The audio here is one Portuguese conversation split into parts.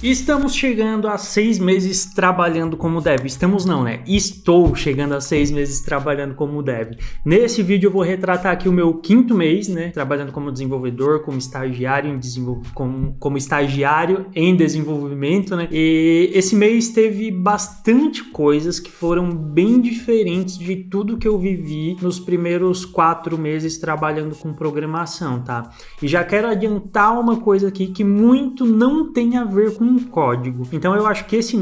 Estamos chegando a 6 meses trabalhando como dev. Estamos não, né? Estou chegando a 6 meses trabalhando como dev. Nesse vídeo eu vou retratar aqui o meu 5º mês, né? Trabalhando como desenvolvedor, como estagiário como estagiário em desenvolvimento, né? E esse mês teve bastante coisas que foram bem diferentes de tudo que eu vivi nos primeiros 4 meses trabalhando com programação, tá? E já quero adiantar uma coisa aqui que muito não tem a ver com código. Então eu acho que esse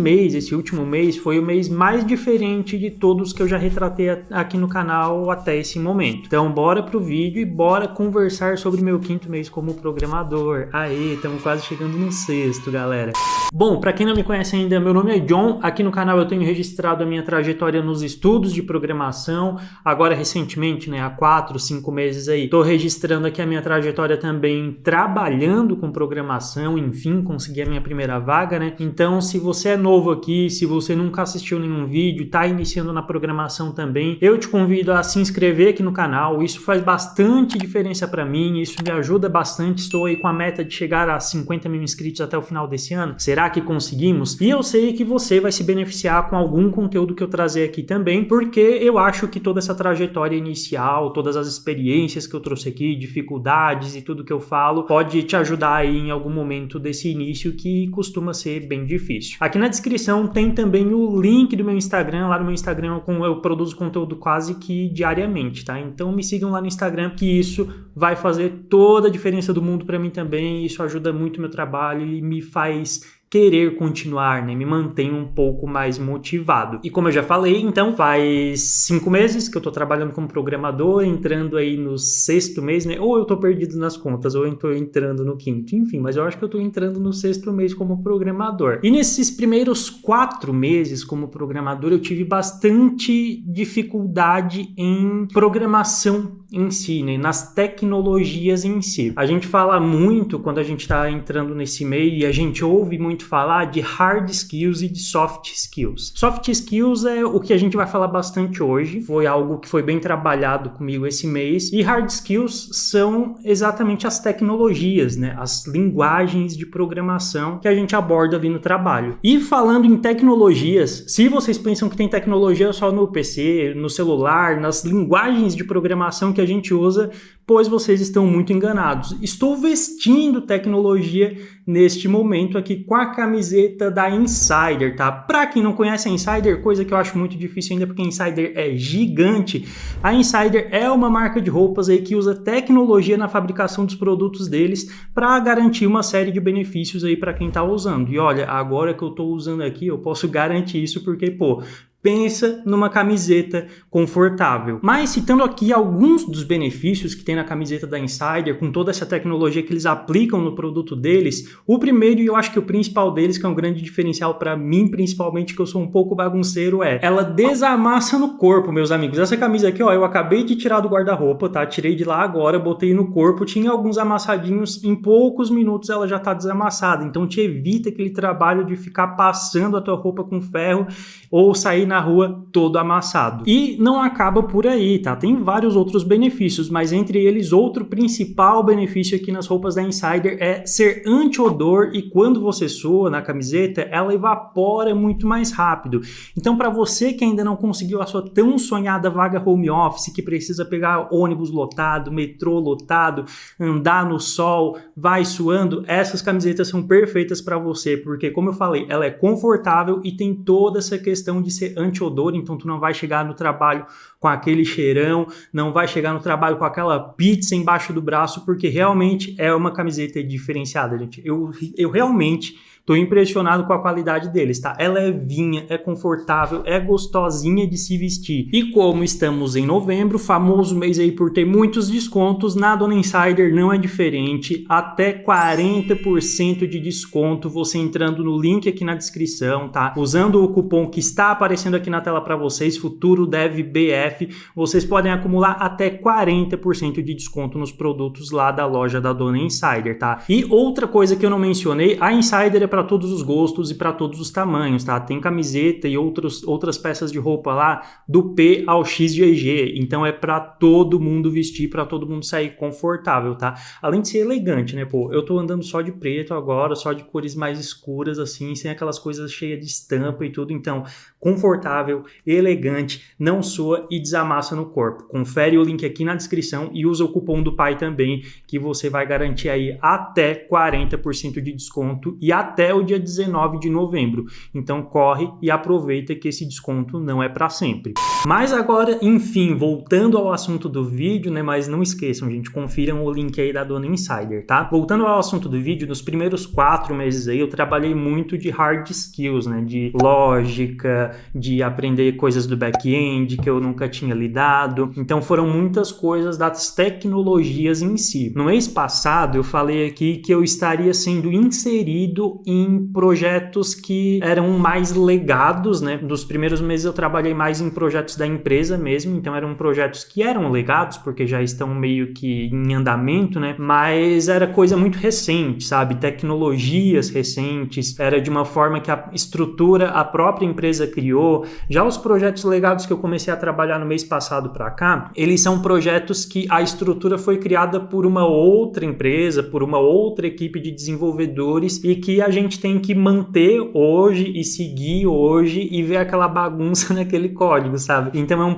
último mês, foi o mês mais diferente de todos que eu já retratei aqui no canal até esse momento. Então bora pro vídeo e bora conversar sobre meu 5º mês como programador. Aê, estamos quase chegando no 6º, galera. Bom, para quem não me conhece ainda, meu nome é John. Aqui no canal eu tenho registrado a minha trajetória nos estudos de programação. Agora recentemente, né, há 4, 5 meses aí, tô registrando aqui a minha trajetória também trabalhando com programação. Enfim, consegui a minha primeira vaga, né? Então, se você é novo aqui, se você nunca assistiu nenhum vídeo, tá iniciando na programação também, eu te convido a se inscrever aqui no canal. Isso faz bastante diferença para mim, isso me ajuda bastante. Estou aí com a meta de chegar a 50 mil inscritos até o final desse ano. Será que conseguimos? E eu sei que você vai se beneficiar com algum conteúdo que eu trazer aqui também, porque eu acho que toda essa trajetória inicial, todas as experiências que eu trouxe aqui, dificuldades e tudo que eu falo, pode te ajudar aí em algum momento desse início que costuma ser bem difícil. Aqui na descrição tem também o link do meu Instagram. Lá no meu Instagram eu produzo conteúdo quase que diariamente, tá? Então me sigam lá no Instagram, que isso vai fazer toda a diferença do mundo para mim também. Isso ajuda muito o meu trabalho e me faz querer continuar, né? Me mantém um pouco mais motivado. E como eu já falei, então faz 5 meses que eu tô trabalhando como programador, entrando aí no 6º mês, né? Ou eu tô perdido nas contas, ou eu tô entrando no 5º, enfim, mas eu acho que eu tô entrando no 6º mês como programador. E nesses primeiros 4 meses como programador, eu tive bastante dificuldade em programação em si, né? Nas tecnologias em si. A gente fala muito quando a gente tá entrando nesse meio e a gente ouve muito falar de hard skills e de soft skills. Soft skills é o que a gente vai falar bastante hoje, foi algo que foi bem trabalhado comigo esse mês, e hard skills são exatamente as tecnologias, né? As linguagens de programação que a gente aborda ali no trabalho. E falando em tecnologias, se vocês pensam que tem tecnologia só no PC, no celular, nas linguagens de programação que a gente usa, pois vocês estão muito enganados. Estou vestindo tecnologia neste momento aqui com a camiseta da Insider, tá? Pra quem não conhece a Insider, coisa que eu acho muito difícil ainda porque a Insider é gigante, a Insider é uma marca de roupas aí que usa tecnologia na fabricação dos produtos deles para garantir uma série de benefícios aí para quem tá usando. E olha, agora que eu tô usando aqui, eu posso garantir isso porque, pô, pensa numa camiseta confortável. Mas citando aqui alguns dos benefícios que tem na camiseta da Insider, com toda essa tecnologia que eles aplicam no produto deles, o primeiro e eu acho que o principal deles, que é um grande diferencial para mim, principalmente que eu sou um pouco bagunceiro, ela desamassa no corpo, meus amigos. Essa camisa aqui, ó, eu acabei de tirar do guarda-roupa, tá? Tirei de lá agora, botei no corpo, tinha alguns amassadinhos, em poucos minutos ela já tá desamassada. Então te evita aquele trabalho de ficar passando a tua roupa com ferro ou sair na rua todo amassado. E não acaba por aí, tá? Tem vários outros benefícios, mas entre eles, outro principal benefício aqui nas roupas da Insider é ser anti-odor, e quando você sua na camiseta, ela evapora muito mais rápido. Então, para você que ainda não conseguiu a sua tão sonhada vaga home office, que precisa pegar ônibus lotado, metrô lotado, andar no sol, vai suando, essas camisetas são perfeitas para você, porque, como eu falei, ela é confortável e tem toda essa questão de ser anti-odor, então tu não vai chegar no trabalho com aquele cheirão, não vai chegar no trabalho com aquela pizza embaixo do braço, porque realmente é uma camiseta diferenciada, gente. Eu realmente tô impressionado com a qualidade deles, tá? Ela é levinha, é confortável, é gostosinha de se vestir. E como estamos em novembro, famoso mês aí por ter muitos descontos, na Dona Insider não é diferente. Até 40% de desconto você entrando no link aqui na descrição, tá? Usando o cupom que está aparecendo aqui na tela para vocês, FuturoDevBF, vocês podem acumular até 40% de desconto nos produtos lá da loja da Dona Insider, tá? E outra coisa que eu não mencionei, a Insider é para todos os gostos e para todos os tamanhos, tá? Tem camiseta e outras peças de roupa lá do P ao XGG, então é para todo mundo vestir, para todo mundo sair confortável, tá? Além de ser elegante, né, pô? Eu tô andando só de preto agora, só de cores mais escuras, assim, sem aquelas coisas cheias de estampa e tudo, então, confortável, elegante, não soa e desamassa no corpo. Confere o link aqui na descrição e usa o cupom do pai também, que você vai garantir aí até 40% de desconto e até o dia 19 de novembro. Então corre e aproveita que esse desconto não é para sempre. Mas agora, enfim, voltando ao assunto do vídeo, né? Mas não esqueçam, gente, confiram o link aí da Dona Insider, tá? Voltando ao assunto do vídeo, nos primeiros 4 meses aí eu trabalhei muito de hard skills, né? De lógica, de aprender coisas do back-end que eu nunca tinha lidado. Então foram muitas coisas das tecnologias em si. No mês passado eu falei aqui que eu estaria sendo inserido em projetos que eram mais legados, né? Nos primeiros meses eu trabalhei mais em projetos da empresa mesmo, então eram projetos que eram legados, porque já estão meio que em andamento, né? Mas era coisa muito recente, sabe? Tecnologias recentes, era de uma forma que a estrutura, a própria empresa criou. Já os projetos legados que eu comecei a trabalhar no mês passado para cá, eles são projetos que a estrutura foi criada por uma outra empresa, por uma outra equipe de desenvolvedores e que a gente tem que manter hoje e seguir hoje e ver aquela bagunça naquele código, sabe? Então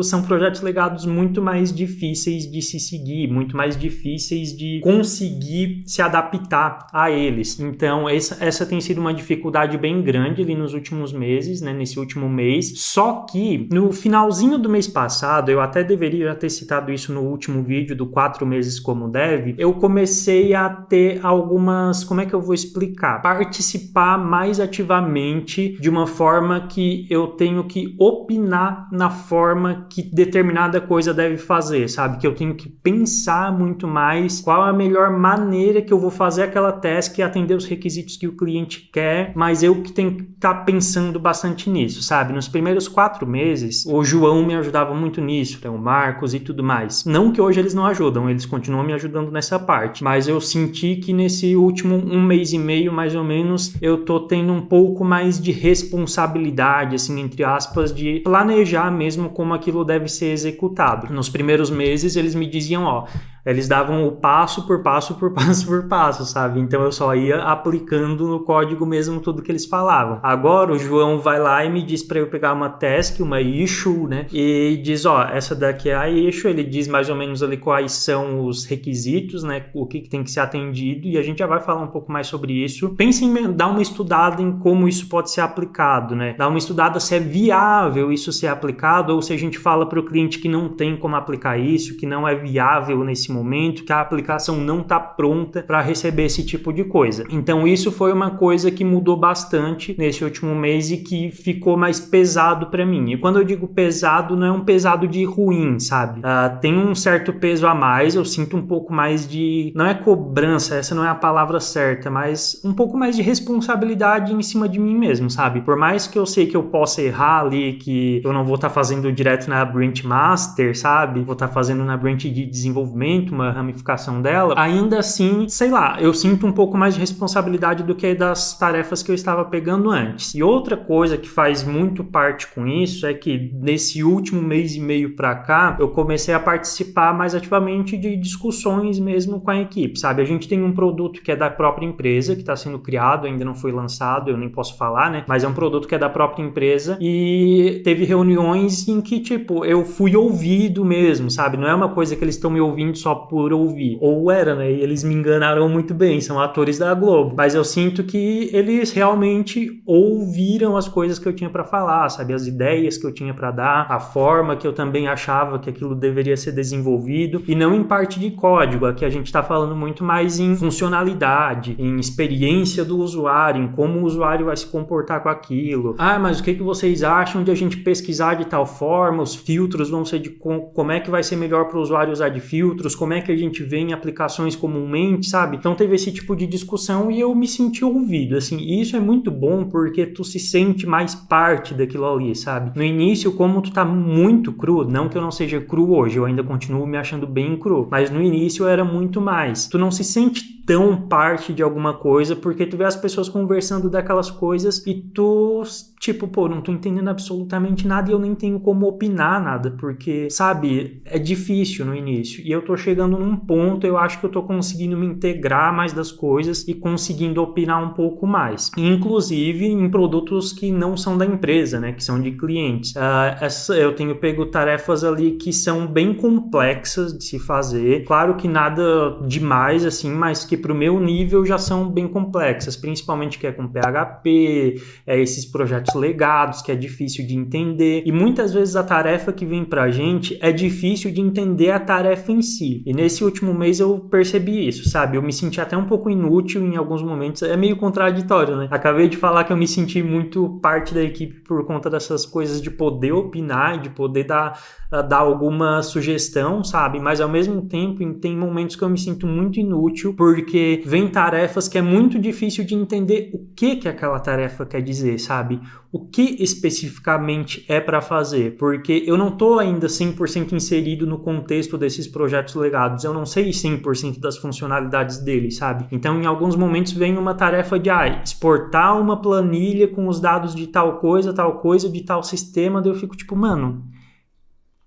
são projetos legados muito mais difíceis de se seguir, muito mais difíceis de conseguir se adaptar a eles. Então essa tem sido uma dificuldade bem grande ali nos últimos meses, né? Nesse último mês. Só que no finalzinho do mês passado, eu até deveria já ter citado isso no último vídeo do 4 meses como dev, eu comecei a ter algumas, como é que eu vou explicar? Participar mais ativamente de uma forma que eu tenho que opinar na forma que determinada coisa deve fazer, sabe? Que eu tenho que pensar muito mais qual a melhor maneira que eu vou fazer aquela task e atender os requisitos que o cliente quer, mas eu que tenho que estar pensando bastante nisso, sabe? Nos primeiros 4 meses, o João me ajudava muito nisso, né? O Marcos e tudo mais. Não que hoje eles não ajudam, eles continuam me ajudando nessa parte, mas eu senti que nesse último 1 mês e meio, mais ou menos, eu tô tendo um pouco mais de responsabilidade, assim, entre aspas, de planejar mesmo como aquilo deve ser executado. Nos primeiros meses, eles me diziam, ó, eles davam o passo por passo por passo por passo, sabe? Então eu só ia aplicando no código mesmo tudo que eles falavam. Agora o João vai lá e me diz para eu pegar uma task, uma issue, né? E diz, ó, essa daqui é a issue, ele diz mais ou menos ali quais são os requisitos, né? O que tem que ser atendido e a gente já vai falar um pouco mais sobre isso. Pense em dar uma estudada em como isso pode ser aplicado, né? Dar uma estudada se é viável isso ser aplicado ou se a gente fala para o cliente que não tem como aplicar isso, que não é viável nesse momento, que a aplicação não está pronta para receber esse tipo de coisa. Então isso foi uma coisa que mudou bastante nesse último mês e que ficou mais pesado para mim. E quando eu digo pesado, não é um pesado de ruim, sabe? Tem um certo peso a mais, eu sinto um pouco mais de, não é cobrança, essa não é a palavra certa, mas um pouco mais de responsabilidade em cima de mim mesmo, sabe? Por mais que eu sei que eu possa errar ali, que eu não vou estar fazendo direto na branch master, sabe? Vou estar fazendo na branch de desenvolvimento, uma ramificação dela, ainda assim, sei lá, eu sinto um pouco mais de responsabilidade do que das tarefas que eu estava pegando antes. E outra coisa que faz muito parte com isso é que nesse último mês e meio pra cá, eu comecei a participar mais ativamente de discussões mesmo com a equipe, sabe? A gente tem um produto que é da própria empresa, que está sendo criado, ainda não foi lançado, eu nem posso falar, né? Mas é um produto que é da própria empresa e teve reuniões em que, tipo, eu fui ouvido mesmo, sabe? Não é uma coisa que eles estão me ouvindo só por ouvir. Ou era, né? E eles me enganaram muito bem, são atores da Globo. Mas eu sinto que eles realmente ouviram as coisas que eu tinha para falar, sabe? As ideias que eu tinha para dar, a forma que eu também achava que aquilo deveria ser desenvolvido, e não em parte de código. Aqui a gente está falando muito mais em funcionalidade, em experiência do usuário, em como o usuário vai se comportar com aquilo. Ah, mas o que vocês acham de a gente pesquisar de tal forma? Os filtros vão ser de como é que vai ser melhor para o usuário usar de filtros? como é que a gente vê em aplicações comumente, sabe? Então teve esse tipo de discussão e eu me senti ouvido, assim, e isso é muito bom porque tu se sente mais parte daquilo ali, sabe? No início, como tu tá muito cru, não que eu não seja cru hoje, eu ainda continuo me achando bem cru, mas no início eu era muito mais. Tu não se sente tão parte de alguma coisa porque tu vê as pessoas conversando daquelas coisas e tu, tipo, pô, não tô entendendo absolutamente nada e eu nem tenho como opinar nada, porque, sabe, é difícil no início. E eu tô chegando num ponto, eu acho que eu tô conseguindo me integrar mais das coisas e conseguindo opinar um pouco mais. Inclusive em produtos que não são da empresa, né, que são de clientes. Eu tenho pego tarefas ali que são bem complexas de se fazer. Claro que nada demais, assim, mas que pro meu nível já são bem complexas, principalmente que é com PHP, esses projetos legados, que é difícil de entender, e muitas vezes a tarefa que vem pra gente é difícil de entender a tarefa em si, e nesse último mês eu percebi isso, sabe, eu me senti até um pouco inútil em alguns momentos, é meio contraditório, né, acabei de falar que eu me senti muito parte da equipe por conta dessas coisas de poder opinar, de poder dar alguma sugestão, sabe, mas ao mesmo tempo tem momentos que eu me sinto muito inútil, porque vem tarefas que é muito difícil de entender o que aquela tarefa quer dizer, sabe? O que especificamente é para fazer, porque eu não estou ainda 100% inserido no contexto desses projetos legados, eu não sei 100% das funcionalidades deles, sabe? Então, em alguns momentos vem uma tarefa de exportar uma planilha com os dados de tal coisa, de tal sistema, daí eu fico tipo, mano,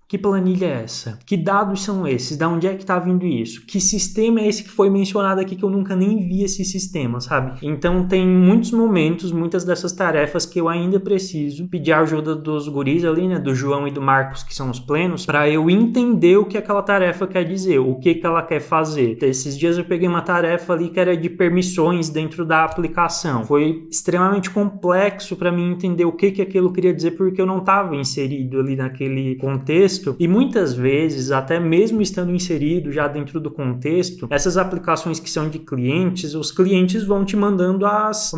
que planilha é essa? Que dados são esses? Da onde é que tá vindo isso? Que sistema é esse que foi mencionado aqui que eu nunca nem vi esse sistema, sabe? Então tem muitos momentos, muitas dessas tarefas que eu ainda preciso pedir a ajuda dos guris ali, né? Do João e do Marcos, que são os plenos, para eu entender o que aquela tarefa quer dizer, o que ela quer fazer. Esses dias eu peguei uma tarefa ali que era de permissões dentro da aplicação. Foi extremamente complexo para mim entender o que aquilo queria dizer, porque eu não estava inserido ali naquele contexto. E muitas vezes, até mesmo estando inserido já dentro do contexto, essas aplicações que são de clientes, os clientes vão te mandando as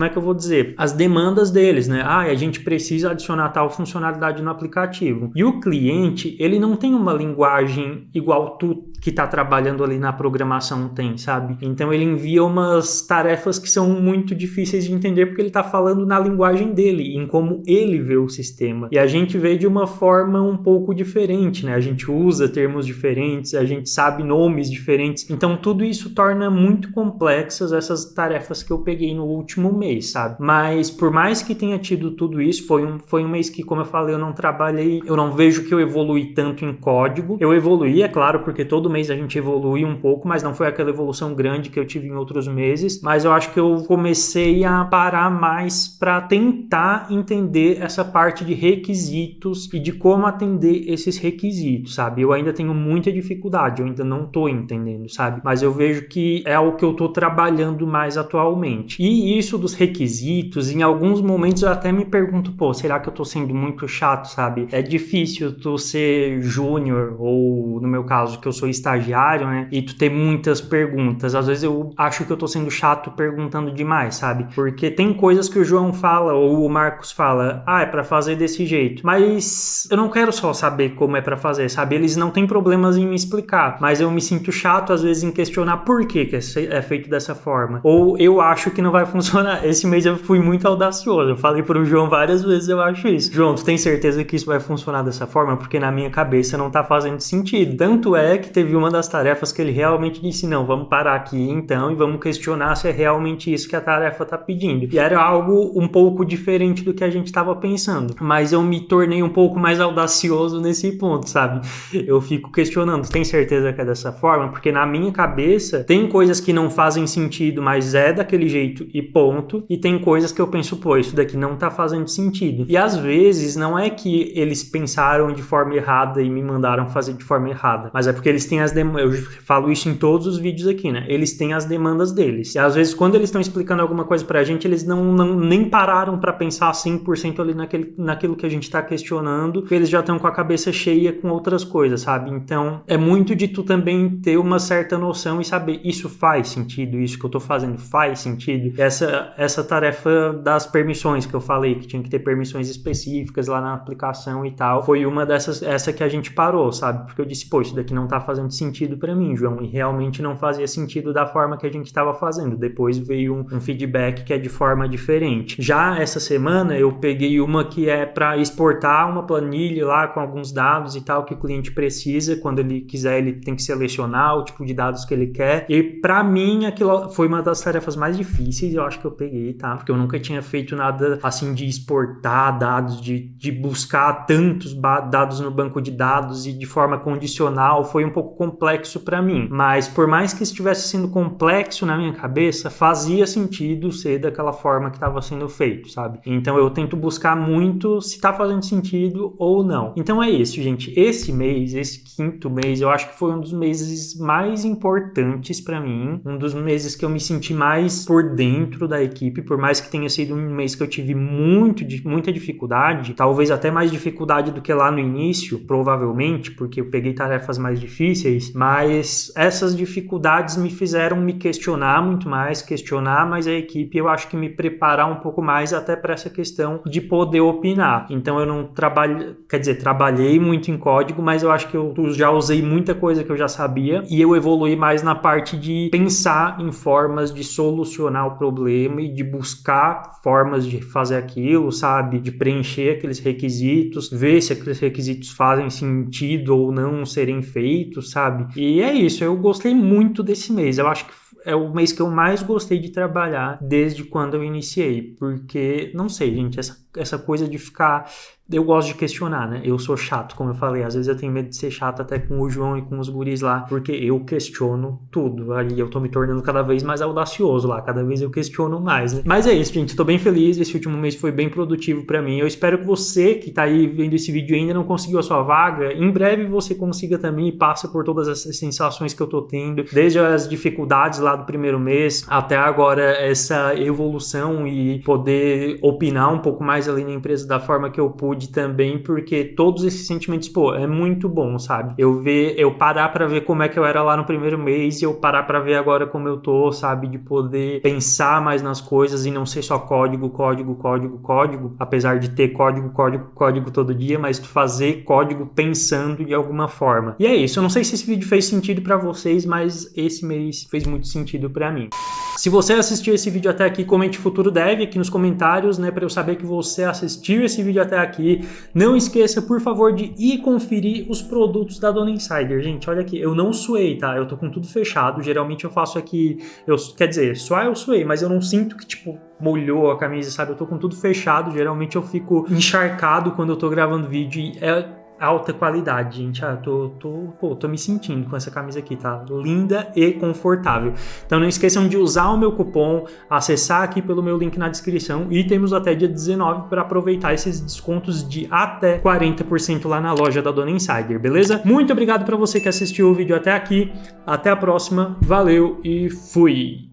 demandas deles, né? A gente precisa adicionar tal funcionalidade no aplicativo. E o cliente, ele não tem uma linguagem igual tu que está trabalhando ali na programação tem, sabe? Então ele envia umas tarefas que são muito difíceis de entender porque ele está falando na linguagem dele, em como ele vê o sistema. E a gente vê de uma forma um pouco diferente, né? A gente usa termos diferentes, a gente sabe nomes diferentes. Então tudo isso torna muito complexas essas tarefas que eu peguei no último mês, sabe? Mas por mais que tenha tido tudo isso, foi um mês que, como eu falei, eu não trabalhei, eu não vejo que eu evolui tanto em código. Eu evoluí, é claro, porque todo mês a gente evolui um pouco, mas não foi aquela evolução grande que eu tive em outros meses, mas eu acho que eu comecei a parar mais para tentar entender essa parte de requisitos e de como atender esses requisitos, sabe? Eu ainda tenho muita dificuldade, eu ainda não tô entendendo, sabe? Mas eu vejo que é algo que eu tô trabalhando mais atualmente. E isso dos requisitos, em alguns momentos eu até me pergunto, pô, será que eu tô sendo muito chato, sabe? É difícil tu ser júnior, ou no meu caso, que eu sou estagiário, né? E tu ter muitas perguntas. Às vezes eu acho que eu tô sendo chato perguntando demais, sabe? Porque tem coisas que o João fala ou o Marcos fala, é pra fazer desse jeito. Mas eu não quero só saber como é pra fazer, sabe? Eles não têm problemas em me explicar, mas eu me sinto chato às vezes em questionar por que é feito dessa forma. Ou eu acho que não vai funcionar. Esse mês eu fui muito audacioso. Eu falei pro João várias vezes, eu acho isso. João, tu tem certeza que isso vai funcionar dessa forma? Porque na minha cabeça não tá fazendo sentido. Tanto é que teve uma das tarefas que ele realmente disse, não, vamos parar aqui então e vamos questionar se é realmente isso que a tarefa tá pedindo. E era algo um pouco diferente do que a gente tava pensando. Mas eu me tornei um pouco mais audacioso nesse ponto, sabe? Eu fico questionando, tem certeza que é dessa forma? Porque na minha cabeça tem coisas que não fazem sentido, mas é daquele jeito e ponto. E tem coisas que eu penso, pô, isso daqui não tá fazendo sentido. E às vezes não é que eles pensaram de forma errada e me mandaram fazer de forma errada, mas é porque eles têm as demandas. Eu falo isso em todos os vídeos aqui, né? Eles têm as demandas deles. E às vezes quando eles estão explicando alguma coisa pra gente, eles nem pararam pra pensar 100% ali naquilo que a gente tá questionando, porque eles já estão com a cabeça cheia com outras coisas, sabe? Então é muito de tu também ter uma certa noção e saber, isso faz sentido, isso que eu tô fazendo faz sentido. Essa tarefa das permissões que eu falei, que tinha que ter permissões específicas lá na aplicação e tal, foi uma dessas, essa que a gente parou, sabe? Porque eu disse, pô, isso daqui não tá fazendo bastante sentido para mim, João, e realmente não fazia sentido da forma que a gente estava fazendo. Depois veio um feedback que é de forma diferente. Já essa semana eu peguei uma que é para exportar uma planilha lá com alguns dados e tal que o cliente precisa. Quando ele quiser, ele tem que selecionar o tipo de dados que ele quer. E para mim aquilo foi uma das tarefas mais difíceis, eu acho que eu peguei, tá? Porque eu nunca tinha feito nada assim de exportar dados, de buscar tantos dados no banco de dados e de forma condicional. Foi um pouco complexo para mim, mas por mais que estivesse sendo complexo na minha cabeça, fazia sentido ser daquela forma que estava sendo feito, sabe? Então eu tento buscar muito se tá fazendo sentido ou não. Então é isso, gente. Esse mês, esse quinto mês, eu acho que foi um dos meses mais importantes para mim, um dos meses que eu me senti mais por dentro da equipe, por mais que tenha sido um mês que eu tive muita dificuldade, talvez até mais dificuldade do que lá no início, provavelmente, porque eu peguei tarefas mais difíceis, mas essas dificuldades me fizeram me questionar muito mais, questionar mais a equipe, eu acho que me preparar um pouco mais até para essa questão de poder opinar. Então eu não trabalhei muito em código, mas eu acho que eu já usei muita coisa que eu já sabia e eu evoluí mais na parte de pensar em formas de solucionar o problema e de buscar formas de fazer aquilo, sabe? De preencher aqueles requisitos, ver se aqueles requisitos fazem sentido ou não serem feitos, sabe? E é isso, eu gostei muito desse mês, eu acho que é o mês que eu mais gostei de trabalhar desde quando eu iniciei, porque, não sei, gente, essa coisa de ficar... Eu gosto de questionar, né? Eu sou chato, como eu falei. Às vezes eu tenho medo de ser chato até com o João e com os guris lá, porque eu questiono tudo. Ali eu tô me tornando cada vez mais audacioso lá. Cada vez eu questiono mais, né? Mas é isso, gente. Tô bem feliz. Esse último mês foi bem produtivo pra mim. Eu espero que você que tá aí vendo esse vídeo e ainda não conseguiu a sua vaga, em breve você consiga também e passe por todas essas sensações que eu tô tendo, desde as dificuldades lá do primeiro mês até agora essa evolução e poder opinar um pouco mais ali na empresa da forma que eu pude também, porque todos esses sentimentos, pô, é muito bom, sabe? Eu parar pra ver como é que eu era lá no primeiro mês e eu parar pra ver agora como eu tô, sabe? De poder pensar mais nas coisas e não ser só código, apesar de ter código todo dia, mas fazer código pensando de alguma forma. E é isso, eu não sei se esse vídeo fez sentido pra vocês, mas esse mês fez muito sentido pra mim. Se você assistiu esse vídeo até aqui, comente Futuro Dev aqui nos comentários, né, para eu saber que você assistiu esse vídeo até aqui. Não esqueça, por favor, de ir conferir os produtos da Dona Insider. Gente, olha aqui, eu não suei, tá? Eu tô com tudo fechado. Geralmente eu faço aqui, quer dizer, suar eu suei, mas eu não sinto que, tipo, molhou a camisa, sabe? Eu tô com tudo fechado. Geralmente eu fico encharcado quando eu tô gravando vídeo e alta qualidade, gente. Tô me sentindo com essa camisa aqui, tá? Linda e confortável. Então não esqueçam de usar o meu cupom, acessar aqui pelo meu link na descrição e temos até dia 19 para aproveitar esses descontos de até 40% lá na loja da Dona Insider, beleza? Muito obrigado para você que assistiu o vídeo até aqui. Até a próxima. Valeu e fui!